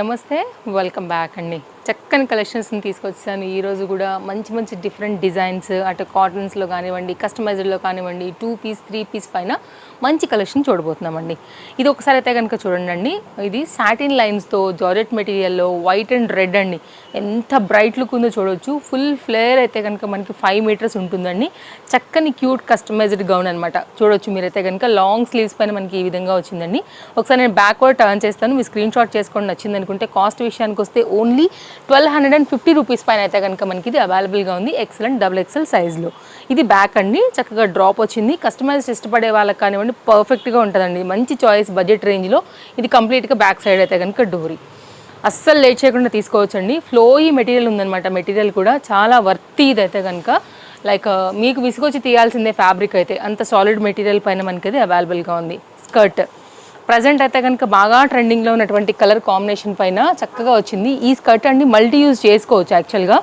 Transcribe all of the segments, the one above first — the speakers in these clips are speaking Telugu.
నమస్తే, వెల్కమ్ బ్యాక్ అండి. చక్కని కలెక్షన్స్ని తీసుకొచ్చాను ఈరోజు కూడా. మంచి మంచి డిఫరెంట్ డిజైన్స్, అటు కాటన్స్లో కానివ్వండి, కస్టమైజ్డ్లో కానివ్వండి, 2 పీస్ 3 పీస్ పైన మంచి కలెక్షన్ చూడబోతున్నామండి. ఇది ఒకసారి అయితే కనుక చూడండి. ఇది సాటిన్ లైన్స్తో జార్జెట్ మెటీరియల్లో వైట్ అండ్ రెడ్ అండి. ఎంత బ్రైట్ లుక్ ఉందో చూడవచ్చు. ఫుల్ ఫ్లేర్ అయితే కనుక మనకి 5 మీటర్స్ ఉంటుందండి. చక్కని క్యూట్ కస్టమైజ్డ్ గౌన్ అనమాట. చూడొచ్చు మీరైతే కనుక లాంగ్ స్లీవ్స్ పైన మనకి ఈ విధంగా వచ్చిందండి. ఒకసారి నేను బ్యాక్వర్డ్ టర్న్ చేస్తాను, మీ స్క్రీన్ షాట్ చేసుకోండి నచ్చింది అనుకుంటే. కాస్ట్ విషయానికి వస్తే ఓన్లీ 1250 రూపీస్ పైన అయితే కనుక మనకి ఇది అవైలబుల్గా ఉంది. ఎక్సలెంట్ XXL సైజ్లో. ఇది బ్యాక్ అండి, చక్కగా డ్రాప్ వచ్చింది. కస్టమైజ్ ఇష్టపడే వాళ్ళకి కానివ్వండి పర్ఫెక్ట్గా ఉంటుందండి. మంచి చాయిస్ బడ్జెట్ రేంజ్లో. ఇది కంప్లీట్గా బ్యాక్ సైడ్ అయితే కనుక డోరీ. అస్సలు లేట్ చేయకుండా తీసుకోవచ్చండి. ఫ్లోయీ మెటీరియల్ ఉందన్నమాట. మెటీరియల్ కూడా చాలా వర్తీ. ఇదైతే కనుక లైక్ మీకు విసుగొచ్చి తీయాల్సిందే ఫ్యాబ్రిక్ అయితే. అంత సాలిడ్ మెటీరియల్ పైన మనకి అది అవైలబుల్గా ఉంది. స్కర్ట్ ప్రజెంట్ అయితే కనుక బాగా ట్రెండింగ్లో ఉన్నటువంటి కలర్ కాంబినేషన్ పైన చక్కగా వచ్చింది. ఈ స్కర్ట్ అండి మల్టీ యూజ్ చేసుకోవచ్చు. యాక్చువల్గా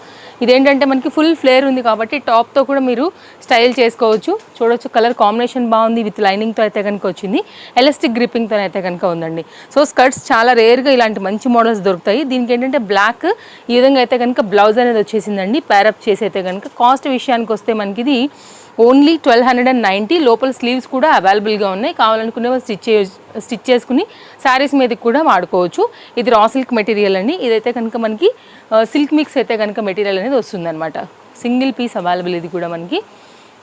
ఇదేంటంటే మనకి ఫుల్ ఫ్లేర్ ఉంది కాబట్టి టాప్తో కూడా మీరు స్టైల్ చేసుకోవచ్చు. చూడొచ్చు, కలర్ కాంబినేషన్ బాగుంది. విత్ లైనింగ్తో అయితే కనుక వచ్చింది. ఎలాస్టిక్ గ్రిప్పింగ్తో అయితే కనుక ఉందండి. సో స్కర్ట్స్ చాలా రేర్గా ఇలాంటి మంచి మోడల్స్ దొరుకుతాయి. దీనికి ఏంటంటే బ్లాక్ ఈ విధంగా అయితే కనుక బ్లౌజ్ అనేది వచ్చేసిందండి. ప్యారప్ చేసి అయితే కనుక. కాస్ట్ విషయానికి వస్తే మనకి ఇది ఓన్లీ 1290. లోపల స్లీవ్స్ కూడా అవైలబుల్గా ఉన్నాయి. కావాలనుకునే స్టిచ్ చేసుకుని శారీస్ మీదకి కూడా వాడుకోవచ్చు. ఇది రా సిల్క్ మెటీరియల్ అండి. ఇదైతే కనుక మనకి సిల్క్ మిక్స్ అయితే కనుక మెటీరియల్ అనేది వస్తుందన్నమాట. సింగిల్ పీస్ అవైలబుల్ ఇది కూడా మనకి.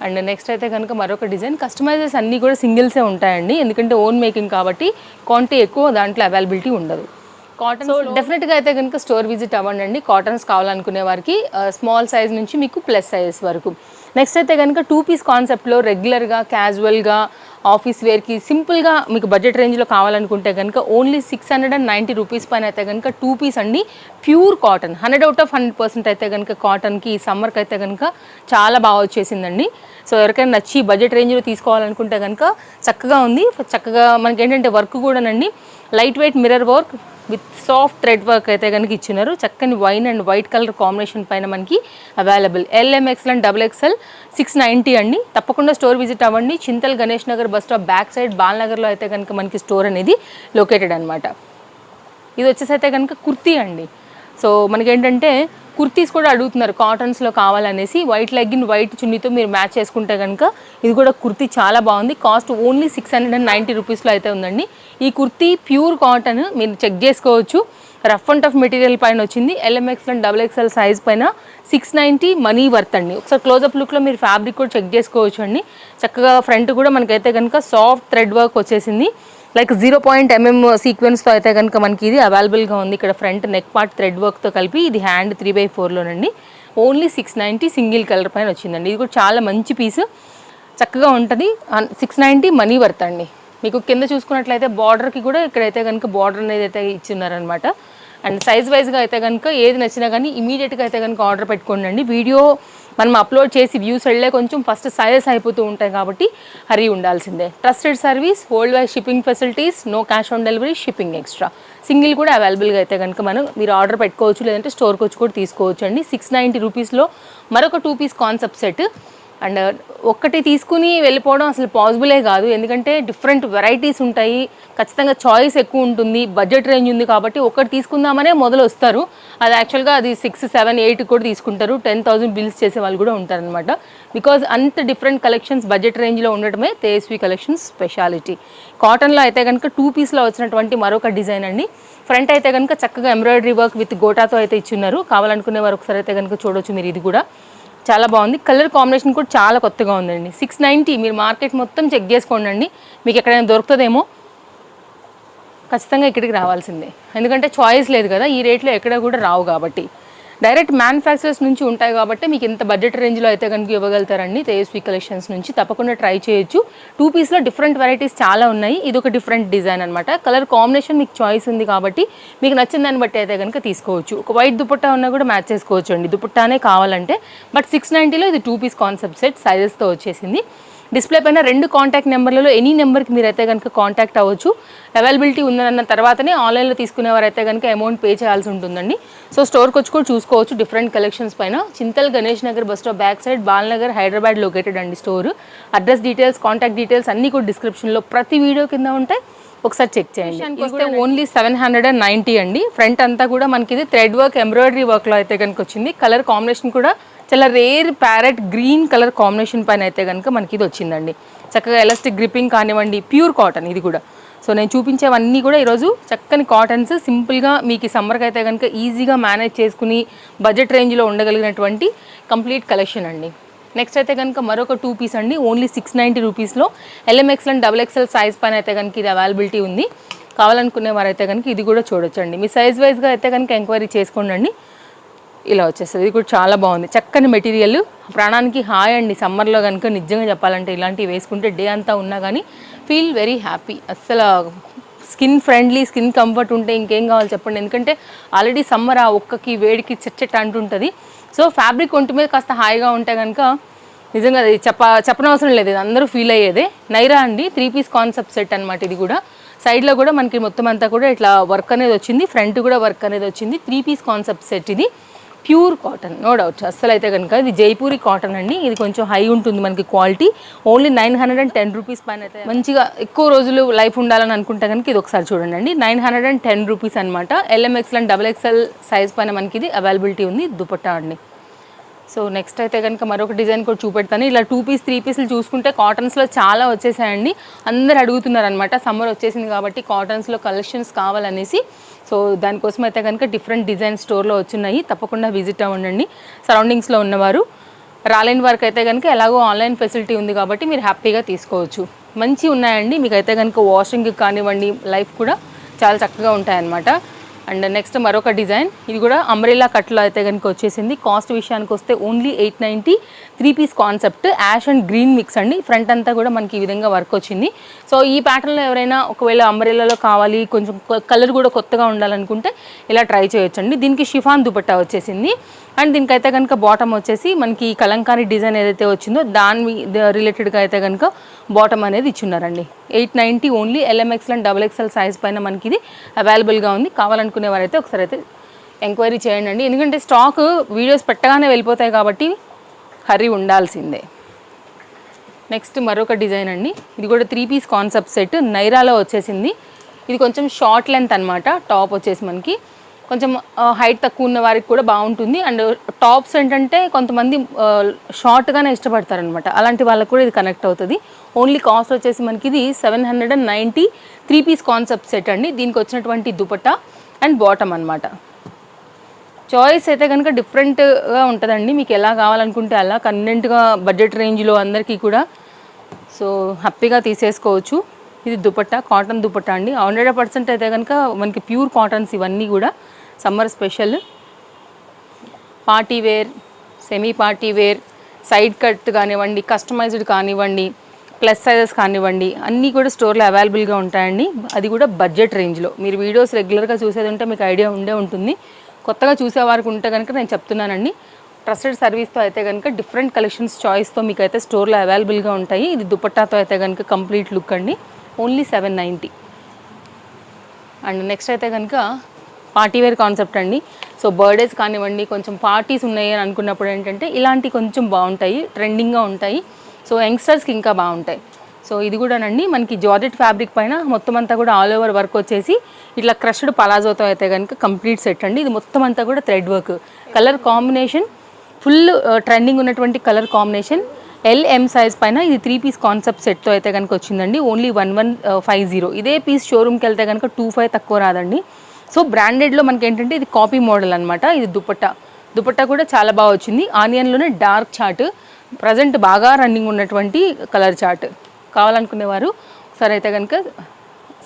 అండ్ నెక్స్ట్ అయితే కనుక మరొక డిజైన్. కస్టమైజెస్ అన్నీ కూడా సింగిల్సే ఉంటాయండి, ఎందుకంటే ఓన్ మేకింగ్ కాబట్టి క్వాంటిటీ ఎక్కువ దాంట్లో అవైలబిలిటీ ఉండదు. కాటన్ డెఫినెట్గా అయితే కనుక స్టోర్ విజిట్ అవ్వండి. కాటన్స్ కావాలనుకునే వారికి స్మాల్ సైజ్ నుంచి మీకు ప్లస్ సైజ్ వరకు. నెక్స్ట్ అయితే కనుక 2 పీస్ కాన్సెప్ట్లో రెగ్యులర్గా క్యాజువల్గా ఆఫీస్ వేర్కి సింపుల్గా మీకు బడ్జెట్ రేంజ్లో కావాలనుకుంటే కనుక ఓన్లీ 690 రూపీస్ పైన అయితే కనుక 2 పీస్ అండి. ప్యూర్ కాటన్, 100 out of 100% అయితే కనుక కాటన్కి ఈ సమ్మర్కి అయితే కనుక చాలా బాగా వచ్చేసిందండి. సో ఎవరికైనా నచ్చి బడ్జెట్ రేంజ్లో తీసుకోవాలనుకుంటే కనుక చక్కగా ఉంది. చక్కగా మనకి ఏంటంటే వర్క్ కూడానండి light weight mirror work with soft thread work అయితే కనుక ఇచ్చినారు. చక్కని wine and white colour combination పైన మనకి available. LM XL and XXL 690 అండి. తప్పకుండా స్టోర్ విజిట్ అవ్వండి. Chintal Ganesh Nagar bus stop back side బాలనగర్లో అయితే కనుక మనకి స్టోర్ అనేది లొకేటెడ్ అనమాట. ఇది వచ్చేసి అయితే కనుక కుర్తీ అండి. సో మనకేంటంటే కుర్తీస్ కూడా అడుగుతున్నారు కాటన్స్లో కావాలనేసి. వైట్ లెగ్గిన్ వైట్ చున్నీతో మీరు మ్యాచ్ చేసుకుంటే కనుక ఇది కూడా కుర్తీ చాలా బాగుంది. కాస్ట్ ఓన్లీ 690 రూపీస్లో అయితే ఉందండి. ఈ కుర్తీ ప్యూర్ కాటన్, మీరు చెక్ చేసుకోవచ్చు. రఫ్ అండ్ టఫ్ మెటీరియల్ పైన వచ్చింది. LM XL and XXL size పైన 690 మనీ వర్త్ అండి. ఒకసారి క్లోజప్ లుక్లో మీరు ఫ్యాబ్రిక్ కూడా చెక్ చేసుకోవచ్చు అండి. చక్కగా ఫ్రంట్ కూడా మనకైతే కనుక సాఫ్ట్ థ్రెడ్ వర్క్ వచ్చేసింది. లైక్ 0.mm సీక్వెన్స్తో అయితే కనుక మనకి ఇది అవైలబుల్గా ఉంది. ఇక్కడ ఫ్రంట్ నెక్ పార్ట్ థ్రెడ్ వర్క్తో కలిపి ఇది హ్యాండ్ 3/4లోనండి. ఓన్లీ 690 సింగిల్ కలర్ పైన వచ్చిందండి. ఇది కూడా చాలా మంచి పీస్, చక్కగా ఉంటుంది. 690 మనీ వర్త్ అండి. మీకు కింద చూసుకున్నట్లయితే బార్డర్కి కూడా ఇక్కడైతే కనుక బార్డర్ అనేది అయితే ఇచ్చిన్నారనమాట. అండ్ సైజ్ వైజ్గా అయితే కనుక ఏది నచ్చినా కానీ ఇమీడియట్గా అయితే కనుక ఆర్డర్ పెట్టుకోండి. వీడియో మనం అప్లోడ్ చేసి వ్యూస్ వెళ్ళే కొంచెం ఫస్ట్ సైజెస్ అయిపోతూ ఉంటాయి కాబట్టి హరీ ఉండాల్సిందే. Trusted service, world wide shipping facilities, no cash on delivery, shipping extra. Single కూడా అవైలబుల్గా అయితే కనుక మీరు ఆర్డర్ పెట్టుకోవచ్చు, లేదంటే స్టోర్కి వచ్చి కూడా తీసుకోవచ్చు అండి. 690 రూపీస్లో మరొక 2 పీస్ కాన్సెప్ట్ సెట్. అండ్ ఒక్కటి తీసుకుని వెళ్ళిపోవడం అసలు పాసిబులే కాదు, ఎందుకంటే డిఫరెంట్ వెరైటీస్ ఉంటాయి. ఖచ్చితంగా చాయిస్ ఎక్కువ ఉంటుంది. బడ్జెట్ రేంజ్ ఉంది కాబట్టి ఒకటి తీసుకుందామనే మొదలు వస్తారు. అది యాక్చువల్గా అది 6, 7, 8 కూడా తీసుకుంటారు. 10,000 బిల్స్ చేసే వాళ్ళు కూడా ఉంటారనమాట. బికాజ్ అంత డిఫరెంట్ కలెక్షన్స్ బడ్జెట్ రేంజ్లో ఉండటమే తేజస్వి కలెక్షన్స్ స్పెషాలిటీ. కాటన్లో అయితే కనుక 2 పీస్లో వచ్చినటువంటి మరొక డిజైన్ అండి. ఫ్రంట్ అయితే కనుక చక్కగా ఎంబ్రాయిడరీ వర్క్ విత్ గోటాతో అయితే ఇచ్చున్నారు. కావాలనుకునే వారు ఒకసారి అయితే కనుక చూడొచ్చు మీరు. ఇది కూడా చాలా బాగుంది. కలర్ కాంబినేషన్ కూడా చాలా కొత్తగా ఉందండి. 690. మీరు మార్కెట్ మొత్తం చెక్ చేసుకోండి, మీకు ఎక్కడైనా దొరుకుతుందేమో. ఖచ్చితంగా ఇక్కడికి రావాల్సిందే, ఎందుకంటే చాయిస్ లేదు కదా. ఈ రేట్లో ఎక్కడ కూడా రావు కాబట్టి. డైరెక్ట్ మ్యానుఫ్యాక్చరర్స్ నుంచి ఉంటాయి కాబట్టి మీకు ఇంత బడ్జెట్ రేంజ్లో అయితే కనుక ఇవ్వగలుగుతారండి. తేజస్వి కలెక్షన్స్ నుంచి తప్పకుండా ట్రై చేయొచ్చు. 2 పీస్లో డిఫరెంట్ వెరైటీస్ చాలా ఉన్నాయి. ఇది ఒక డిఫరెంట్ డిజైన్ అనమాట. కలర్ కాంబినేషన్ మీకు చాయిస్ ఉంది కాబట్టి మీకు నచ్చిన దాన్ని బట్టి అయితే కనుక తీసుకోవచ్చు. ఒక వైట్ దుపట్టా ఉన్నా కూడా మ్యాచ్ చేసుకోవచ్చు అండి, దుపట్టానే కావాలంటే. బట్ 690లో ఇది 2 పీస్ కాన్సెప్ట్ సెట్ సైజెస్తో వచ్చేసింది. డిస్ప్లే పైన 2 కాంటాక్ట్ నెంబర్లలో ఎనీ నెంబర్కి మీరైతే కనుక కాంటాక్ట్ అవ్వచ్చు. అవైలబిలిటీ ఉందన్న తర్వాతనే ఆన్లైన్లో తీసుకునేవారైతే కనుక అమౌంట్ పే చేయాల్సి ఉంటుందండి. సో స్టోర్కి వచ్చి కూడా చూసుకోవచ్చు డిఫరెంట్ కలెక్షన్స్ పైన. Chintal Ganesh Nagar bus stop back side Balanagar Hyderabad located అండి store. Address details, contact details అన్నీ కూడా డిస్క్రిప్షన్లో ప్రతి వీడియో కింద ఉంటాయి. ఒకసారి చెక్ చేయండి. ఇది ఓన్లీ 790 అండి. ఫ్రంట్ అంతా కూడా మనకి ఇది థ్రెడ్ వర్క్ ఎంబ్రాయిడరీ వర్క్లో అయితే కనుక వచ్చింది. కలర్ కాంబినేషన్ కూడా చాలా rare parrot green colour combination పైన అయితే కనుక మనకి ఇది వచ్చిందండి. చక్కగా ఎలాస్టిక్ గ్రిప్పింగ్ కానివ్వండి, ప్యూర్ కాటన్ ఇది కూడా. సో నేను చూపించేవన్నీ కూడా ఈరోజు చక్కని కాటన్స్, సింపుల్గా మీకు ఈ సమ్మర్కి అయితే కనుక ఈజీగా మేనేజ్ చేసుకుని బడ్జెట్ రేంజ్లో ఉండగలిగినటువంటి కంప్లీట్ కలెక్షన్ అండి. నెక్స్ట్ అయితే కనుక మరొక 2 పీస్ అండి. ఓన్లీ 690 రూపీస్లో LMXL అండ్ XXL సైజ్ పైన అయితే కనుక ఇది అవైలబిలిటీ ఉంది. కావాలనుకునే వారైతే కనుక ఇది కూడా చూడొచ్చండి. మీ సైజ్ వైజ్గా అయితే కనుక ఎంక్వైరీ చేసుకోండి. ఇలా వచ్చేస్తుంది. ఇది కూడా చాలా బాగుంది. చక్కని మెటీరియల్, ప్రాణానికి హాయ్ అండి. సమ్మర్లో కనుక నిజంగా చెప్పాలంటే ఇలాంటివి వేసుకుంటే డే అంతా ఉన్నా కానీ ఫీల్ వెరీ హ్యాపీ. అస్సలు స్కిన్ ఫ్రెండ్లీ, స్కిన్ కంఫర్ట్ ఉంటే ఇంకేం కావాలి చెప్పండి. ఎందుకంటే ఆల్రెడీ సమ్మర్ ఆ ఒక్కకి వేడికి చెట్చెట్ అంటుంటుంది. సో ఫ్యాబ్రిక్ ఒంటి మీద కాస్త హాయిగా ఉంటే కనుక నిజంగా అది చెప్పనవసరం లేదు, ఇది అందరూ ఫీల్ అయ్యేదే. నైరా అండి, 3 పీస్ కాన్సెప్ట్ సెట్ అనమాట. ఇది కూడా సైడ్లో కూడా మనకి మొత్తం అంతా కూడా ఇట్లా వర్క్ అనేది వచ్చింది, ఫ్రంట్ కూడా వర్క్ అనేది వచ్చింది. 3 పీస్ కాన్సెప్ట్ సెట్ ఇది. Pure cotton, no doubt. అస్సలు అయితే కనుక ఇది జైపూరి కాటన్ అండి. ఇది కొంచెం హై ఉంటుంది మనకి క్వాలిటీ. ఓన్లీ 910 రూపీస్ పైన అయితే మంచిగా ఎక్కువ రోజులు లైఫ్ ఉండాలని అనుకుంటే కనుక ఇది ఒకసారి చూడండి అండి. 910 రూపీస్ అనమాట. LMXL అండ్ XXL సైజ్ పైన మనకి ఇది అవైలబిలిటీ ఉంది. దుపట్టా అండి. సో నెక్స్ట్ అయితే కనుక మరొక డిజైన్ కూడా చూపెడతాను. ఇలా 2 పీస్ 3 పీసులు చూసుకుంటే కాటన్స్లో చాలా వచ్చేసాయండి. అందరు అడుగుతున్నారు అనమాట, సమ్మర్ వచ్చేసింది కాబట్టి కాటన్స్లో కలెక్షన్స్ కావాలనేసి. సో దానికోసం అయితే కనుక డిఫరెంట్ డిజైన్ స్టోర్లో వచ్చున్నాయి. తప్పకుండా విజిట్ అవ్వండి. సరౌండింగ్స్లో ఉన్నవారు రాలేని వారికి అయితే కనుక ఎలాగో ఆన్లైన్ ఫెసిలిటీ ఉంది కాబట్టి మీరు హ్యాపీగా తీసుకోవచ్చు. మంచి ఉన్నాయండి. మీకు అయితే కనుక వాషింగ్ కానివ్వండి, లైఫ్ కూడా చాలా చక్కగా ఉంటాయన్నమాట. అండ్ నెక్స్ట్ మరొక డిజైన్, ఇది కూడా అంబ్రెల్లా కట్లో అయితే కనుక వచ్చేసింది. కాస్ట్ విషయానికి వస్తే only 890. 3 piece concept, ash and green mix అండి. ఫ్రంట్ అంతా కూడా మనకి ఈ విధంగా వర్క్ వచ్చింది. సో ఈ ప్యాటర్న్లో ఎవరైనా ఒకవేళ అంబ్రెల్లాలో కావాలి, కొంచెం కలర్ కూడా కొత్తగా ఉండాలనుకుంటే ఇలా ట్రై చేయొచ్చండి. దీనికి షిఫాన్ దుపట్టా వచ్చేసింది. అండ్ దీనికైతే కనుక బాటమ్ వచ్చేసి మనకి కలంకారీ డిజైన్ ఏదైతే వచ్చిందో దాని రిలేటెడ్గా అయితే కనుక బాటమ్ అనేది ఇచ్చున్నారండి. 890 only. LMXL and XXL size పైన మనకి ఇది అవైలబుల్గా ఉంది. కావాలనుకునే వారైతే ఒకసారి అయితే ఎంక్వైరీ చేయండి. ఎందుకంటే స్టాక్ వీడియోస్ పెట్టగానే వెళ్ళిపోతాయి కాబట్టి హర్రీ ఉండాల్సిందే. నెక్స్ట్ మరొక డిజైన్ అండి. ఇది కూడా 3 పీస్ కాన్సెప్ట్ సెట్, నైరాలో వచ్చేసింది. ఇది కొంచెం షార్ట్ లెంత్ అనమాట. టాప్ వచ్చేసి మనకి కొంచెం హైట్ తక్కువ ఉన్న వారికి కూడా బాగుంటుంది. అండ్ టాప్స్ ఏంటంటే కొంతమంది షార్ట్గానే ఇష్టపడతారనమాట, అలాంటి వాళ్ళకు కూడా ఇది కనెక్ట్ అవుతుంది. ఓన్లీ కాస్ట్ వచ్చేసి మనకి ఇది 790. 3 పీస్ కాన్సెప్ట్ సెట్ అండి. దీనికి వచ్చినటువంటి దుపట్టా అండ్ బాటమ్ అనమాట. చాయిస్ అయితే కనుక డిఫరెంట్గా ఉంటుందండి. మీకు ఎలా కావాలనుకుంటే అలా కన్వీనెంట్గా బడ్జెట్ రేంజ్లో అందరికీ కూడా సో హ్యాపీగా తీసేసుకోవచ్చు. ఇది దుపట్టా, కాటన్ దుపట్టా అండి. 100% అయితే కనుక మనకి ప్యూర్ కాటన్స్ ఇవన్నీ కూడా. Summer special party wear, semi party wear, side cut కానివ్వండి, కస్టమైజ్డ్ కానివ్వండి, ప్లస్ సైజెస్ కానివ్వండి, అన్నీ కూడా స్టోర్లో అవైలబుల్గా ఉంటాయండి. అది కూడా బడ్జెట్ రేంజ్లో. మీరు వీడియోస్ రెగ్యులర్గా చూసేది ఉంటే మీకు ఐడియా ఉంటుంది. కొత్తగా చూసేవారికి ఉంటే కనుక నేను చెప్తున్నానండి, ట్రస్టెడ్ సర్వీస్తో అయితే కనుక డిఫరెంట్ కలెక్షన్స్ చాయిస్తో మీకు అయితే స్టోర్లో అవైలబుల్గా ఉంటాయి. ఇది దుపట్టాతో అయితే కనుక కంప్లీట్ లుక్ అండి. ఓన్లీ 790. అండ్ నెక్స్ట్ అయితే కనుక పార్టీవేర్ కాన్సెప్ట్ అండి. సో బర్త్డేస్ కానివ్వండి, కొంచెం పార్టీస్ ఉన్నాయి అని అనుకున్నప్పుడు ఏంటంటే ఇలాంటి కొంచెం బాగుంటాయి, ట్రెండింగ్గా ఉంటాయి. సో యంగ్స్టర్స్కి ఇంకా బాగుంటాయి. సో ఇది కూడానండి మనకి జార్జెట్ ఫ్యాబ్రిక్ పైన మొత్తం అంతా కూడా ఆల్ ఓవర్ వర్క్ వచ్చేసి ఇట్లా క్రష్డ్ పలాజోతో అయితే కనుక కంప్లీట్ సెట్ అండి. ఇది మొత్తం అంతా కూడా thread work. Colour combination full trending ఉన్నటువంటి కలర్ కాంబినేషన్. LM సైజ్ పైన ఇది 3 పీస్ కాన్సెప్ట్ సెట్తో అయితే కనుక వచ్చిందండి. ఓన్లీ 1150. ఇదే పీస్ షోరూమ్కి వెళ్తే కనుక 25 తక్కువ రాదండి. సో బ్రాండెడ్లో మనకి ఏంటంటే ఇది కాపీ మోడల్ అనమాట. ఇది దుపట్టా కూడా చాలా బాగా వచ్చింది. ఆనియన్లోనే డార్క్ చార్ట్, ప్రజెంట్ బాగా రన్నింగ్ ఉన్నటువంటి కలర్ చార్ట్. కావాలనుకునేవారు ఒకసారి అయితే కనుక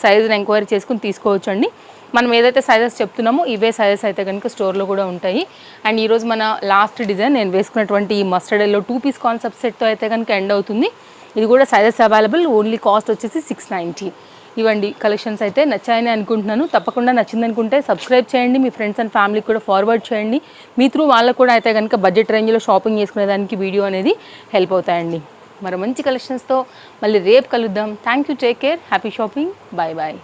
సైజుని ఎంక్వైరీ చేసుకుని తీసుకోవచ్చు అండి. మనం ఏదైతే సైజెస్ చెప్తున్నామో ఇవే సైజెస్ అయితే కనుక స్టోర్లో కూడా ఉంటాయి. అండ్ ఈరోజు మన లాస్ట్ డిజైన్ నేను వేసుకున్నటువంటి ఈ మస్టర్డ్ ఎల్లో 2 పీస్ కాన్సెప్ట్ సెట్తో అయితే కనుక ఎండ్ అవుతుంది. ఇది కూడా సైజెస్ అవైలబుల్. ఓన్లీ కాస్ట్ వచ్చేసి 690. ఇవ్వండి కలెక్షన్స్ అయితే నచ్చాయని అనుకుంటున్నాను. తప్పకుండా నచ్చిందనుకుంటే సబ్స్క్రైబ్ చేయండి, మీ ఫ్రెండ్స్ అండ్ ఫ్యామిలీకి కూడా ఫార్వర్డ్ చేయండి. మీ త్రూ వాళ్ళకు కూడా అయితే కనుక బడ్జెట్ రేంజ్లో షాపింగ్ చేసుకునేదానికి వీడియో అనేది హెల్ప్ అవుతాయండి. మరి మంచి కలెక్షన్స్తో మళ్ళీ రేపు కలుద్దాం. Thank you, take care, happy shopping, bye bye.